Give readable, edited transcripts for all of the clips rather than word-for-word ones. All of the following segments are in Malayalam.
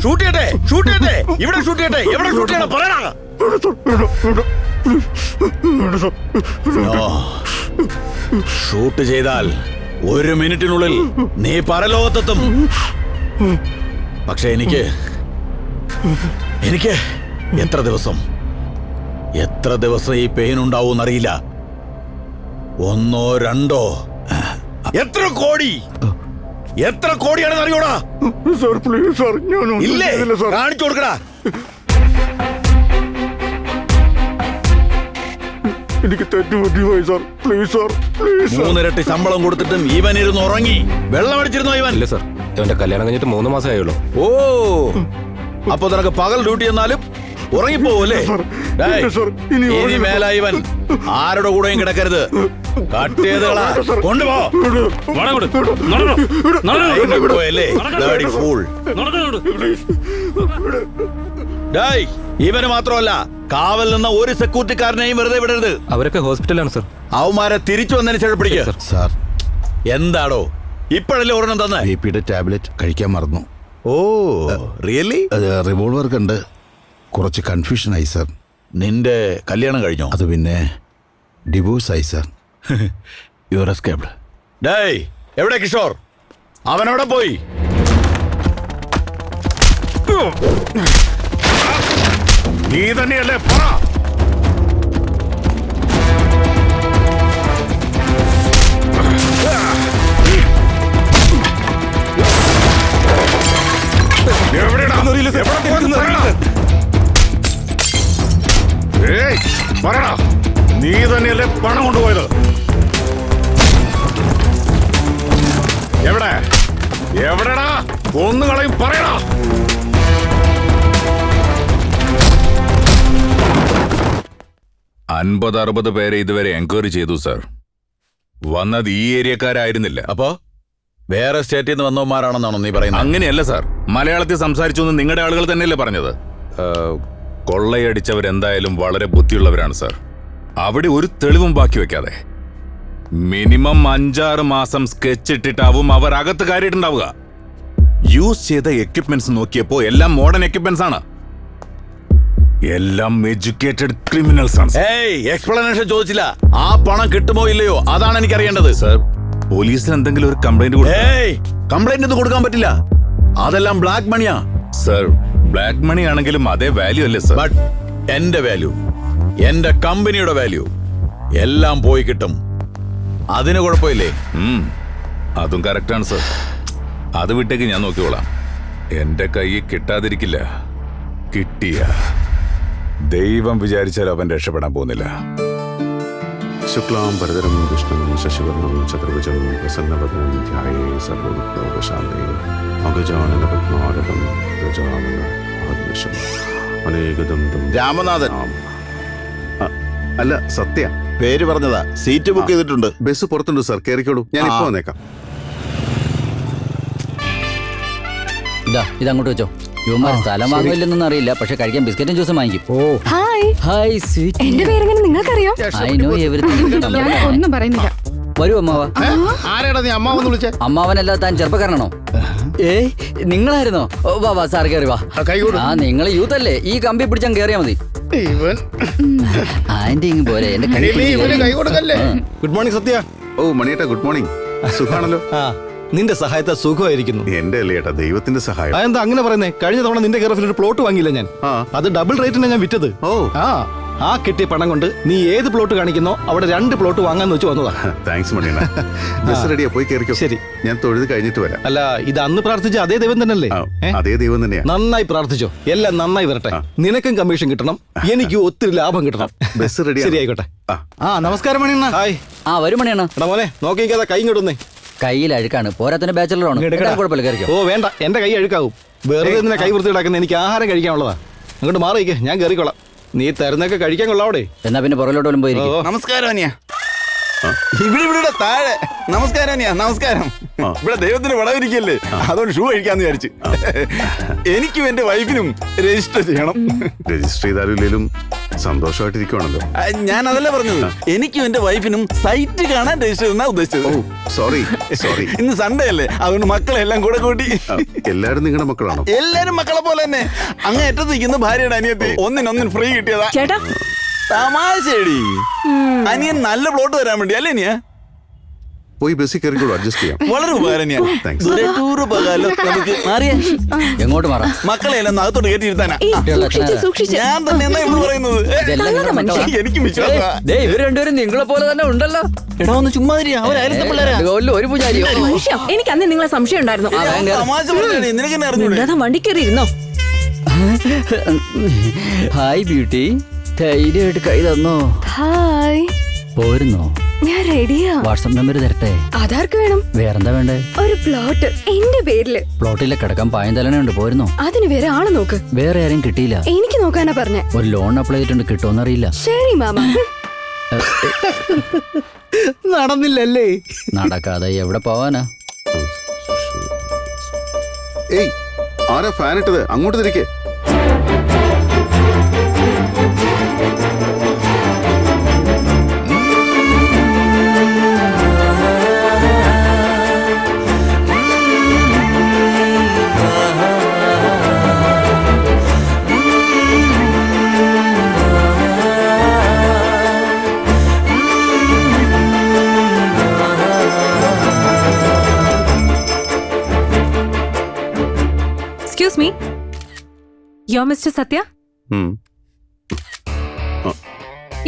ഷൂട്ട് ചെയ്യട്ടെ, ഷൂട്ട് ചെയ്യട്ടെ, ഇവിടെ ഷൂട്ട് ചെയ്യട്ടെ, എവിടെ ഷൂട്ട് ചെയ്യണം പറയണ. ഷൂട്ട് ചെയ്താൽ 1 മിനിറ്റിനുള്ളിൽ നീ പരലോകത്തെത്തും. പക്ഷെ എനിക്ക് എത്ര ദിവസം ഈ പെയിൻ ഉണ്ടാവും അറിയില്ല. 1 2 എത്ര കോടിയാണെന്ന് അറിയൂടാ? സാർ പ്ലീസ് സാർ, ഇല്ലേ കാണിച്ചു കൊടുക്കടാ. എനിക്ക് തെറ്റുപറ്റിപ്പോയി സാർ, പ്ലീസ് സാർ, പ്ലീസ്. 3 ഇരട്ടി ശമ്പളം കൊടുത്തിട്ടും ഇവൻ ഇരുന്ന് ഉറങ്ങി. വെള്ളം അടിച്ചിരുന്നോ ഇവൻ? ഇല്ല സാർ, ഇവന്റെ കല്യാണം കഴിഞ്ഞിട്ട് 3 മാസമേ ആയുള്ളൂ. ഓ, അപ്പൊ നിനക്ക് പകൽ ഡ്യൂട്ടി എന്നാലും ഉറങ്ങിപ്പോവല്ലേ? ഇനി മേല ഇവൻ ആരുടെ കൂടെയും കിടക്കരുത്. കട്ട് ചെയ്തകളാ കൊണ്ടുപോ. ഇവന് മാത്രമല്ല, കാവൽ നിന്ന ഒരു സെക്യൂരിറ്റിക്കാരനെയും വെറുതെ വിടരുത്. അവരൊക്കെ ഹോസ്പിറ്റലാണ് സാർ. അവന്മാരെ തിരിച്ചു വന്നതിന് ശേഷം പിടിക്കുക. സാർ, എന്താടോ ഇപ്പോഴല്ലേ ഒരെണ്ണം തന്നെ? ബിപിയുടെ ടാബ്ലറ്റ് കഴിക്കാൻ മറന്നു. Oh really? റിവോൾവർ കണ്ട് കുറച്ച് കൺഫ്യൂഷൻ ആയി സാർ. നിന്റെ കല്യാണം കഴിഞ്ഞോ? അത് പിന്നെ ഡിവോഴ്സ് ആയി സാർ. Your escaped. ഡേയ്, എവിടെ കിഷോർ? അവനവിടെ പോയി. നീ തന്നെയല്ലേ പറ. പറയടാ, നീ തന്നെയല്ലേ പണം കൊണ്ടുപോയത്? എവിടെടാ? ഒന്നുകളെയും പറയടാ. $50-60 പേരെ ഇതുവരെ എൻക്വയറി ചെയ്തു സാർ. വന്നത് ഈ ഏരിയക്കാരായിരുന്നില്ല. അപ്പോ വേറെ സ്റ്റേറ്റിൽ നിന്ന് വന്നവന്മാരാണെന്നാണോ നീ പറയുന്നത്? അങ്ങനെയല്ല സാർ, മലയാളത്തിൽ സംസാരിച്ചു എന്ന് നിങ്ങളുടെ ആളുകൾ തന്നെയല്ലേ പറഞ്ഞത്. കൊള്ളയടിച്ചവരെന്തായാലും വളരെ ബുദ്ധിയുള്ളവരാണ് സാർ. അവിടെ ഒരു തെളിവും ബാക്കി വെക്കാതെ മിനിമം 5-6 മാസം സ്കെച്ച് ഇട്ടിട്ടാവും അവർ അകത്ത് കയറിയിട്ടുണ്ടാവുക. യൂസ് ചെയ്ത എക്യുപ്മെന്റ്സ് നോക്കിയപ്പോ എല്ലാം മോഡേൺ എക്യുപ്മെന്റ്സ് ആണ്. എല്ലാം എഡ്യൂക്കേറ്റഡ് ക്രിമിനൽസ് ആണ്. എക്സ്പ്ലനേഷൻ ചോദിച്ചില്ല. ആ പണം കിട്ടുമോ ഇല്ലയോ അതാണ് എനിക്ക് അറിയേണ്ടത്. സാർ, പോലീസിന് എന്തെങ്കിലും ഒരു കംപ്ലൈന്റ് കംപ്ലൈന്റ് ഒന്നും കൊടുക്കാൻ പറ്റില്ല. അതെല്ലാം ബ്ലാക്ക് മണിയാ. സാർ, ബ്ലാക്ക് മണി ആണെങ്കിലും അതേ വാല്യൂ അല്ലേ സാർ? ബട്ട് എന്റെ വാല്യൂ, എന്റെ കമ്പനിയുടെ വാല്യൂ എല്ലാം പോയി കിട്ടും. അതിന് കുഴപ്പമില്ലേ? അതും കറക്റ്റാണ് സാർ. അത് വിട്ടേക്ക് ഞാൻ നോക്കിക്കോളാം. എന്റെ കൈ കിട്ടാതിരിക്കില്ല. കിട്ടിയ ദൈവം വിചാരിച്ചാൽ അവൻ രക്ഷപ്പെടാൻ പോകുന്നില്ല. ശുക്ലാം ഭരതരം വിഷ്ണു ശശിവർണം ചതുർഭുജം പ്രസന്നവദനം ധ്യായേ സർവവിഘ്നോപശാന്തയേ അഗജാനന പദ്മാരകം ഗജാനന മഹദ്വിഷം അനേകദം രാമനാഥൻ അല്ല, സത്യ പേര് പറഞ്ഞതാ. സീറ്റ് ബുക്ക് ചെയ്തിട്ടുണ്ട്. ബസ് പുറത്തുണ്ട് സാർ, കയറിക്കോളൂ. ഞാൻ ഇപ്പൊ വന്നേക്കാം. ഇതങ്ങോട്ട് വെച്ചോ. ഇവന്മാർ സ്ഥലം വാങ്ങില്ലെന്നൊന്നും അറിയില്ല, പക്ഷെ കഴിക്കാൻ ബിസ്ക്കറ്റും ജ്യൂസും വാങ്ങിക്കും. Hi sweet. എന്റെ പേരെങ്ങനെ നിങ്ങൾക്കറിയാം? I know everything. ഞാൻ ഒന്നും പറയുന്നില്ല. വരൂ അമ്മാവ. ആരാടാ നീ അമ്മാവെന്ന് വിളിച്ചേ? അമ്മാവനല്ല, താൻ ചെറുപ്പക്കാരനാണോ? നിങ്ങളായിരുന്നോ? വാ സാർ, കയറി വാ. നിങ്ങൾ യൂത്ത് അല്ലേ? ഈ കമ്പി പിടിച്ചാൽ കേറിയാ മതി. ആന്റി ഇങ്ങ് പോരെ, എന്റെ കൈ കൊടുക്കല്ലേ. ഗുഡ് മോർണിംഗ് സത്യ. ഓ മണിയേട്ടാ, ഗുഡ് മോർണിംഗ്. സുഖാണല്ലോ? നിന്റെ സഹായത്തെ സുഖമായിരിക്കുന്നു. എന്റെ അല്ലേ ഏട്ടാ, ദൈവത്തിന്റെ സഹായം. എന്താ അങ്ങനെ പറയുന്നേ? കഴിഞ്ഞ തവണ നിന്റെ കെയർ ഓഫിൽ ഒരു പ്ലോട്ട് വാങ്ങിയില്ല ഞാൻ. അത് ഡബിൾ റേറ്റിനാണ് ഞാൻ വിറ്റത്. ആ കിട്ടിയ പണം കൊണ്ട് നീ ഏത് പ്ലോട്ട് കാണിക്കുന്നോ അവിടെ 2 പ്ലോട്ട് വാങ്ങാന്ന് വെച്ച് വന്നതാ. താങ്ക്സ് മണിയണ്ണ. ബസ് റെഡിയാ, പോയി കയറിക്കോ. ശരി, ഞാൻ തൊഴുത് കഴിഞ്ഞിട്ട് വരാം. അല്ല, ഇത് അന്ന് പ്രാർത്ഥിച്ച അതേ ദൈവം തന്നെയല്ലേ? അതേ ദൈവം തന്നെയാ. നന്നായി പ്രാർത്ഥിച്ചോ, എല്ലാം നന്നായി വരട്ടെ. നിനക്കും കമ്മീഷൻ കിട്ടണം, എനിക്കും ഒത്തിരി ലാഭം കിട്ടണം. Bus ready. ശരി, ആയിക്കോട്ടെ. നമസ്കാരം മണിയണ്ണ. ഹായ്. വരും മണിയണ്ണ. എടാ മോനെ, നോക്കിക്കാതെ കൈ ഇങ്ങോട്ടൊന്നേ. കയ്യിൽ അഴുക്കാണ്, പോരാത്തന്നെ ബാച്ചലറാണ്. കുഴപ്പമില്ല, കയറിക്കോ. ഓ വേണ്ട, എന്റെ കൈ അഴുക്കാവും. വെറുതെ നിന്നെ കൈ വൃത്തി കിടക്കുന്ന. എനിക്ക് ആഹാരം കഴിക്കാനുള്ളതാ. അങ്ങോട്ട് മാറിയിക്കേ, ഞാൻ കയറിക്കോളാം. നീ തരുന്നൊക്കെ കഴിക്കാൻ കൊള്ളാവിടെ. എന്നാ പിന്നെ പുറകിലോട്ട് പോയി. നമസ്കാരം അനിയ. ഇവിടെ താഴെ. നമസ്കാരം അനിയ, നമസ്കാരം. ഇവിടെ ദൈവത്തിന് വളവിരിക്കല്ലേ, അതുകൊണ്ട് ഷൂ കഴിക്കാന്ന് വിചാരിച്ചു. എനിക്കും എന്റെ വൈഫിനും രജിസ്റ്റർ ചെയ്യണം. രജിസ്റ്റർ ചെയ്താലും സന്തോഷമായിട്ടിരിക്കുവാണല്ലോ. ഞാൻ അതല്ല പറഞ്ഞത്, എനിക്കും എന്റെ വൈഫിനും സൈറ്റ് കാണാൻ രജിസ്റ്റർ ചെയ്യുന്ന ഉദ്ദേശിച്ചത്. Sorry, sorry. ഇന്ന് സൺഡേ അല്ലേ, അതുകൊണ്ട് മക്കളെ എല്ലാം കൂടെ കൂട്ടി. എല്ലാരും നിങ്ങളുടെ മക്കളാണോ? എല്ലാരും മക്കളെ പോലെ തന്നെ. അങ്ങ് ഏറ്റത്ത് നിൽക്കുന്ന ഭാര്യയുടെ അനിയത്തി ഒന്നിനൊന്നിന് ഫ്രീ കിട്ടിയതാ. ചേട്ടാ തമാശടി. അനിയൻ നല്ല പ്ലോട്ട് തരാൻ വേണ്ടി അല്ലേ നീ? പോയി ബസ്സിൽ കയറിക്കോളൂ, അഡ്ജസ്റ്റ് ചെയ്യാം. വളരെ ഉപകാരം ഞാൻ. Thanks. ടൂർ പോകാലോ നമുക്ക്. മാറിയ എങ്ങോട്ട് മാറാം? മക്കളെ എല്ലാം നകത്തോട്ട് കയറ്റിയിരുത്താനാ. സൂക്ഷിച്ച് ഞാൻ തന്നെ എന്നാ ഇവിടെ പറയുന്നത്. ഇതെല്ലാം നിങ്ങളുടെ മക്കളാ? എനിക്ക് വിശ്വാസമാ. ഇവർ രണ്ടുപേരും നിങ്ങളെ പോലെ തന്നെ ഉണ്ടല്ലോ. എടാ ഒന്ന് ചുമ്മാ ഒരു പൂജാരിയോ? മനുഷ്യ, എനിക്ക് അന്ന് നിങ്ങളെ സംശയം ഉണ്ടായിരുന്നു. തമാശ പറഞ്ഞാടി, നിനക്ക് എന്നെ അറിഞ്ഞൂടെ? വണ്ടി കയറി ഇരുന്നോ. ഹായ് ബ്യൂട്ടി, ധൈര്യമായിട്ട് കൈ തന്നോ? ഹായ്, പോരുന്നോ? ഞാൻ റെഡിയാ. വാട്സപ്പ് നമ്പർ തരട്ടെ? അതാർക്ക് വേണം? വേറെന്താ വേണ്ടേ? ഒരു പ്ലോട്ട് എന്റെ പേരില്. പ്ലോട്ടിലെ കിടക്കാൻ പായം തലനുണ്ട്, പോരുന്നോ? അതിന് വേറെ ആള് നോക്ക്. വേറെ ആരും കിട്ടിയില്ല. എനിക്ക് നോക്കാനാ പറഞ്ഞേ. ഒരു ലോൺ അപ്ലൈ ചെയ്തിട്ടുണ്ട്, കിട്ടുമെന്നറിയില്ല. ശരി മാമ. നടന്നില്ലല്ലേ? നടക്കാതെ എവിടെ പോവാനാ? ഏയ്, ആരാ ഫാൻ ഇട്ടത്? അങ്ങോട്ട് തിരിക്കേ. എക്സ്ക്യൂസ് മീ, യോ മിസ്റ്റർ സത്യ?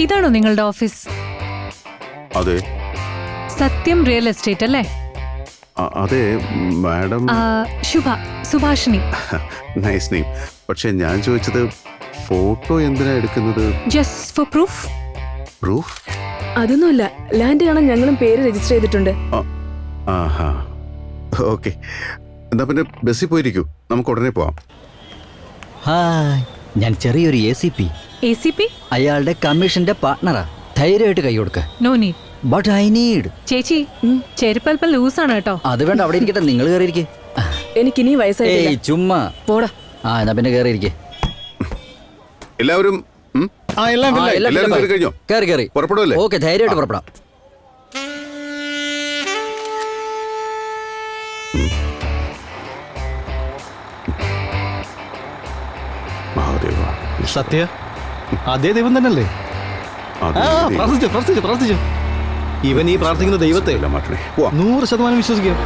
ഇതാണോ നിങ്ങളുടെ ഓഫീസ്? അതെ സത്യം റിയൽ എസ്റ്റേറ്റ് അല്ലേ? അതെ മാഡം. സുഭാഷിണി. Nice name. പക്ഷെ ഞാൻ ചോദിച്ചത് ഫോട്ടോ എന്തിനാ എടുക്കുന്നത്? Just for proof. പ്രൂഫ്? അതൊന്നുമല്ല, ലാൻഡ് കാണാൻ ഞങ്ങളും പേര് രജിസ്റ്റർ ചെയ്തിട്ടുണ്ട്. ആഹാ, ഓക്കെ. എന്താ പിന്നെ ബസ്സിൽ പോയിരിക്കൂ, നമുക്ക് ഉടനെ പോവാം. ഹായ്, ഞാൻ ചെറിയൊരു ACP. ACP? അയാളുടെ കമ്മീഷന്റെ പാർട്ട്ണറാ. ധൈര്യമായിട്ട് കൈ കൊടുക്ക. No need. But I need. ചേച്ചി, ചെരുപ്പൽപ്പം ലൂസാണ് കേട്ടോ. അത് വേണ്ട, അവിടെ ഇരിക്കട്ടെ. നിങ്ങൾ കയറിയിരിക്കെ. എനിക്കിനി വയസ്സായിട്ടില്ല. ഏയ് ചുമ്മാ പോടാ. എന്നാ പിന്നെ കയറിയിരിക്കെ. എല്ലാവരും എല്ലാം എല്ലാവരും കയറി കഴിഞ്ഞോ? കയറി പുറപ്പെടുവല്ലേ? ഓക്കെ, ധൈര്യമായിട്ട് പുറപ്പെടാം. മഹാദേവ. സത്യ, അതേ ദൈവം തന്നെയല്ലേ? പ്രാർത്ഥിച്ചു. ഇവൻ ഈ പ്രാർത്ഥിക്കുന്ന ദൈവത്തെ മാറ്റണേ. പോവാം. 100% വിശ്വസിക്കാം.